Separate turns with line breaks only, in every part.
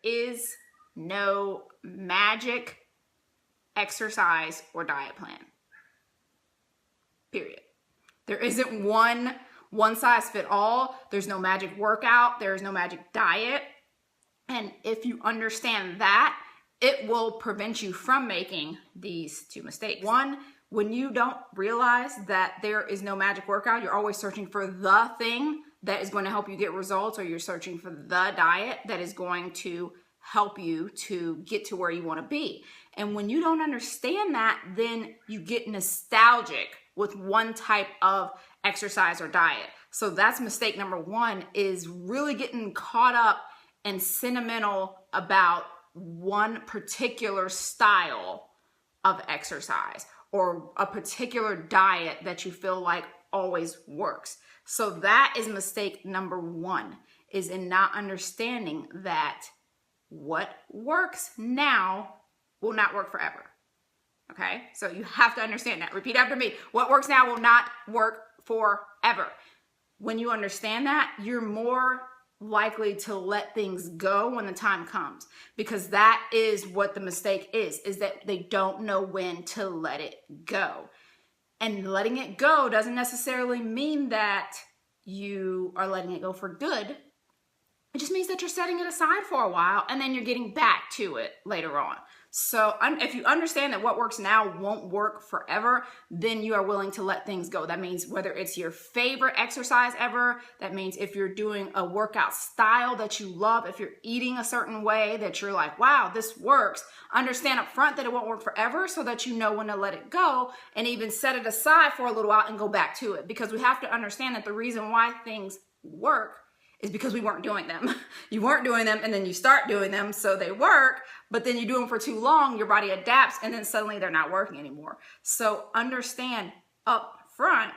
is no magic exercise or diet plan. Period. There isn't one size fit all. There's no magic workout. There is no magic diet. And if you understand that, it will prevent you from making these two mistakes. One, when you don't realize that there is no magic workout, you're always searching for the thing that is going to help you get results, or you're searching for the diet that is going to help you to get to where you want to be. And when you don't understand that, then you get nostalgic with one type of exercise or diet. So that's mistake number one, is really getting caught up and sentimental about one particular style of exercise or a particular diet that you feel like always works. So that is mistake number one, is in not understanding that what works now will not work forever. Okay, so you have to understand that. Repeat after me. What works now will not work forever. When you understand that, you're more likely to let things go when the time comes, because that is what the mistake is that they don't know when to let it go. And letting it go doesn't necessarily mean that you are letting it go for good. It just means that you're setting it aside for a while and then you're getting back to it later on. So if you understand that what works now won't work forever, then you are willing to let things go. That means whether it's your favorite exercise ever, that means if you're doing a workout style that you love, if you're eating a certain way that you're like, wow, this works, understand up front that it won't work forever so that you know when to let it go and even set it aside for a little while and go back to it. Because we have to understand that the reason why things work is because we weren't doing them. You weren't doing them and then you start doing them so they work, but then you do them for too long, your body adapts and then suddenly they're not working anymore. So understand up front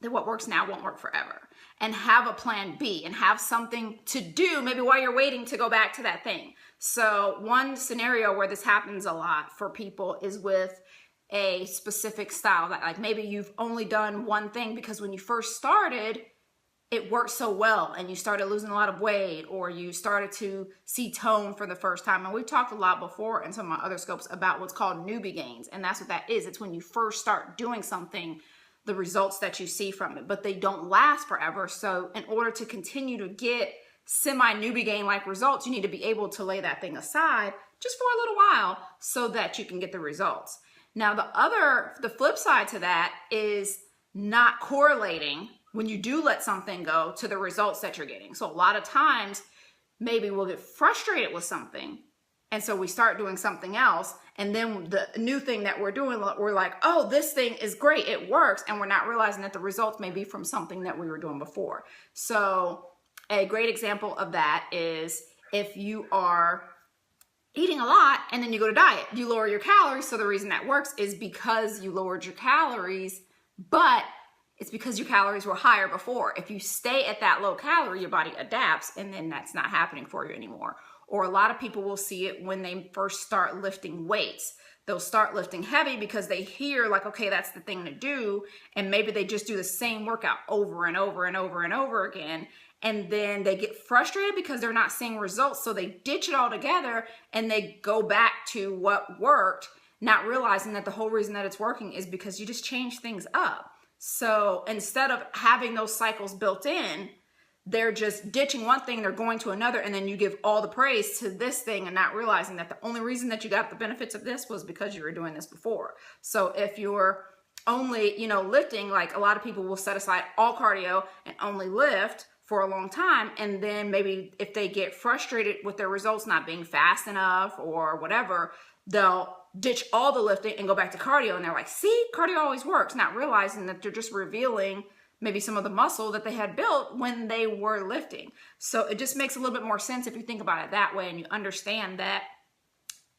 that what works now won't work forever, and have a plan B and have something to do maybe while you're waiting to go back to that thing. So one scenario where this happens a lot for people is with a specific style that, like, maybe you've only done one thing because when you first started, it worked so well and you started losing a lot of weight, or you started to see tone for the first time. And we've talked a lot before in some of my other scopes about what's called newbie gains. And that's what that is. It's when you first start doing something, the results that you see from it, but they don't last forever. So in order to continue to get semi-newbie gain like results, you need to be able to lay that thing aside just for a little while so that you can get the results. Now, the flip side to that is not correlating when you do let something go to the results that you're getting. So a lot of times, maybe we'll get frustrated with something, and so we start doing something else, and then the new thing that we're doing, we're like, oh, this thing is great, it works, and we're not realizing that the results may be from something that we were doing before. So a great example of that is if you are eating a lot and then you go to diet, you lower your calories. So the reason that works is because you lowered your calories, but it's because your calories were higher before. If you stay at that low calorie, your body adapts, and then that's not happening for you anymore. Or a lot of people will see it when they first start lifting weights. They'll start lifting heavy because they hear like, okay, that's the thing to do. And maybe they just do the same workout over and over and over and over again. And then they get frustrated because they're not seeing results. So they ditch it all together and they go back to what worked, not realizing that the whole reason that it's working is because you just change things up. So instead of having those cycles built in, they're just ditching one thing, they're going to another, and then you give all the praise to this thing and not realizing that the only reason that you got the benefits of this was because you were doing this before. So if you're only, lifting, like a lot of people will set aside all cardio and only lift for a long time, and then maybe if they get frustrated with their results not being fast enough or whatever, they'll ditch all the lifting and go back to cardio, and they're like, see, cardio always works, not realizing that they're just revealing maybe some of the muscle that they had built when they were lifting. So it just makes a little bit more sense if you think about it that way, and you understand that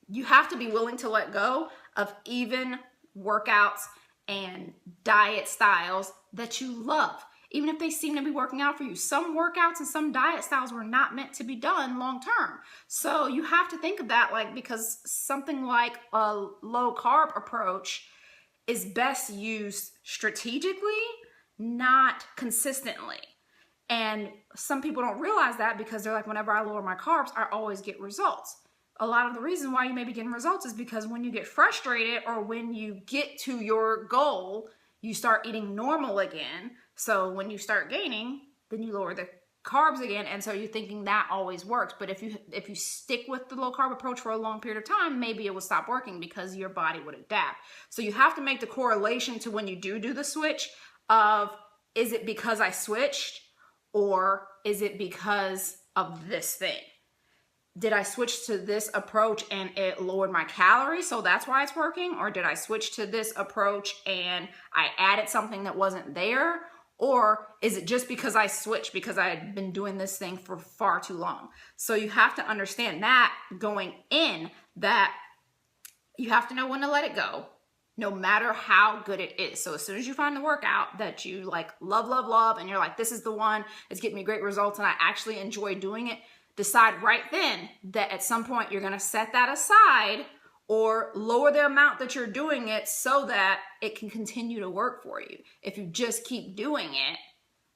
you have to be willing to let go of even workouts and diet styles that you love, even if they seem to be working out for you. Some workouts and some diet styles were not meant to be done long term. So you have to think of that, because something like a low carb approach is best used strategically, not consistently. And some people don't realize that because they're like, whenever I lower my carbs, I always get results. A lot of the reason why you may be getting results is because when you get frustrated or when you get to your goal, you start eating normal again. So when you start gaining, then you lower the carbs again, and so you're thinking that always works. But if you stick with the low carb approach for a long period of time, maybe it will stop working because your body would adapt. So you have to make the correlation to when you do the switch of, is it because I switched or is it because of this thing? Did I switch to this approach and it lowered my calories, so that's why it's working? Or did I switch to this approach and I added something that wasn't there? Or is it just because I switched because I had been doing this thing for far too long? So you have to understand that going in, that you have to know when to let it go, no matter how good it is. So as soon as you find the workout that you like love, and you're like, this is the one, it's getting me great results and I actually enjoy doing it, decide right then that at some point you're going to set that aside or lower the amount that you're doing it so that it can continue to work for you. If you just keep doing it,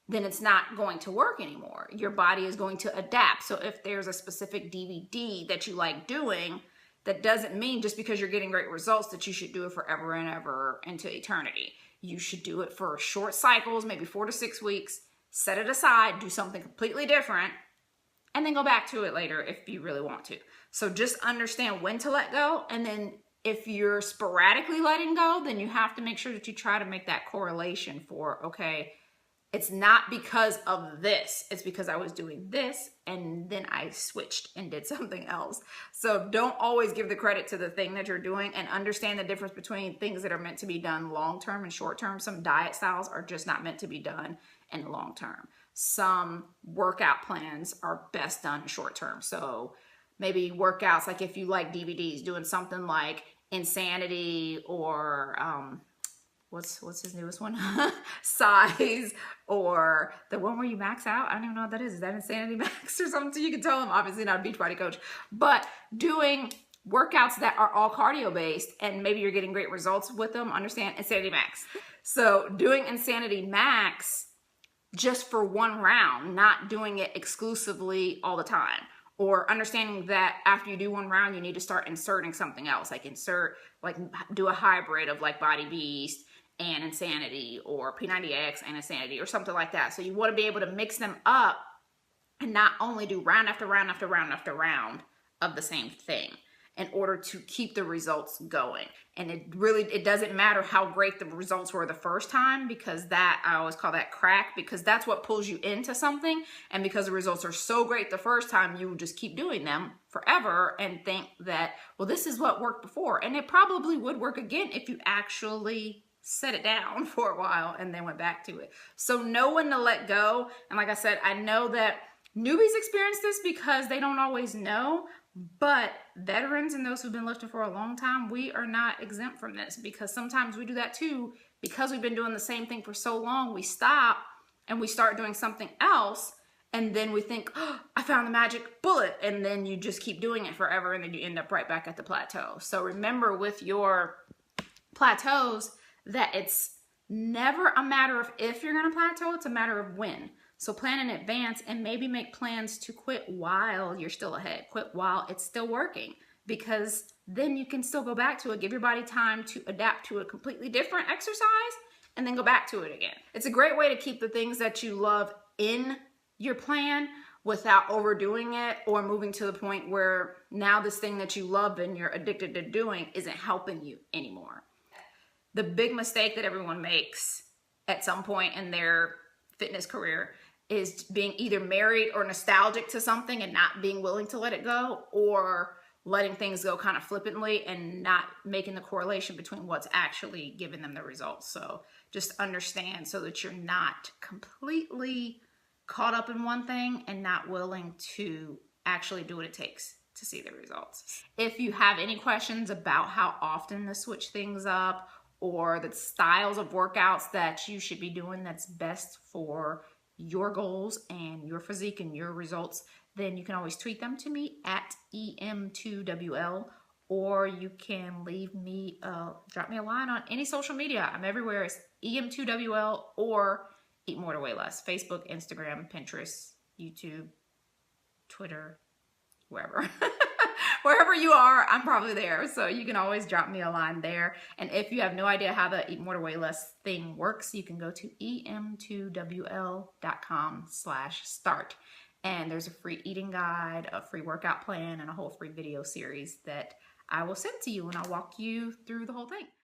then it's not going to work anymore. Your body is going to adapt. So if there's a specific DVD that you like doing, that doesn't mean just because you're getting great results that you should do it forever and ever into eternity. You should do it for short cycles, maybe 4 to 6 weeks, set it aside, do something completely different, and then go back to it later if you really want to. So just understand when to let go. And then if you're sporadically letting go, then you have to make sure that you try to make that correlation for, okay, it's not because of this. It's because I was doing this and then I switched and did something else. So don't always give the credit to the thing that you're doing, and understand the difference between things that are meant to be done long-term and short-term. Some diet styles are just not meant to be done in long-term. Some workout plans are best done in short-term. So maybe workouts, like if you like DVDs, doing something like Insanity or what's his newest one? Size, or the one where you max out. I don't even know what that is. Is that Insanity Max or something? You can tell I'm obviously not a Beachbody coach, but doing workouts that are all cardio based and maybe you're getting great results with them. Understand Insanity Max. So doing Insanity Max just for one round, not doing it exclusively all the time. Or understanding that after you do one round, you need to start inserting something else, like do a hybrid of like Body Beast and Insanity, or P90X and Insanity, or something like that. So you want to be able to mix them up and not only do round after round after round after round of the same thing in order to keep the results going. And it doesn't matter how great the results were the first time, because that, I always call that crack, because that's what pulls you into something. And because the results are so great the first time, you just keep doing them forever and think that, well, this is what worked before. And it probably would work again if you actually set it down for a while and then went back to it. So know when to let go. And like I said, I know that newbies experience this because they don't always know, but veterans and those who've been lifting for a long time, we are not exempt from this, because sometimes we do that too. Because we've been doing the same thing for so long, we stop and we start doing something else, and then we think, oh, I found the magic bullet, and then you just keep doing it forever, and then you end up right back at the plateau. So remember with your plateaus that it's never a matter of if you're going to plateau, it's a matter of when. So plan in advance and maybe make plans to quit while you're still ahead. Quit while it's still working, because then you can still go back to it. Give your body time to adapt to a completely different exercise and then go back to it again. It's a great way to keep the things that you love in your plan without overdoing it or moving to the point where now this thing that you love and you're addicted to doing isn't helping you anymore. The big mistake that everyone makes at some point in their fitness career is being either married or nostalgic to something and not being willing to let it go, or letting things go kind of flippantly and not making the correlation between what's actually giving them the results. So just understand, so that you're not completely caught up in one thing and not willing to actually do what it takes to see the results. If you have any questions about how often to switch things up, or the styles of workouts that you should be doing that's best for your goals and your physique and your results, then you can always tweet them to me at EM2WL, or you can leave me, drop me a line on any social media. I'm everywhere. It's EM2WL or Eat More to Weigh Less. Facebook, Instagram, Pinterest, YouTube, Twitter, wherever. Wherever you are, I'm probably there. So you can always drop me a line there. And if you have no idea how the Eat More to Weigh Less thing works, you can go to em2wl.com/start. And there's a free eating guide, a free workout plan, and a whole free video series that I will send to you, and I'll walk you through the whole thing.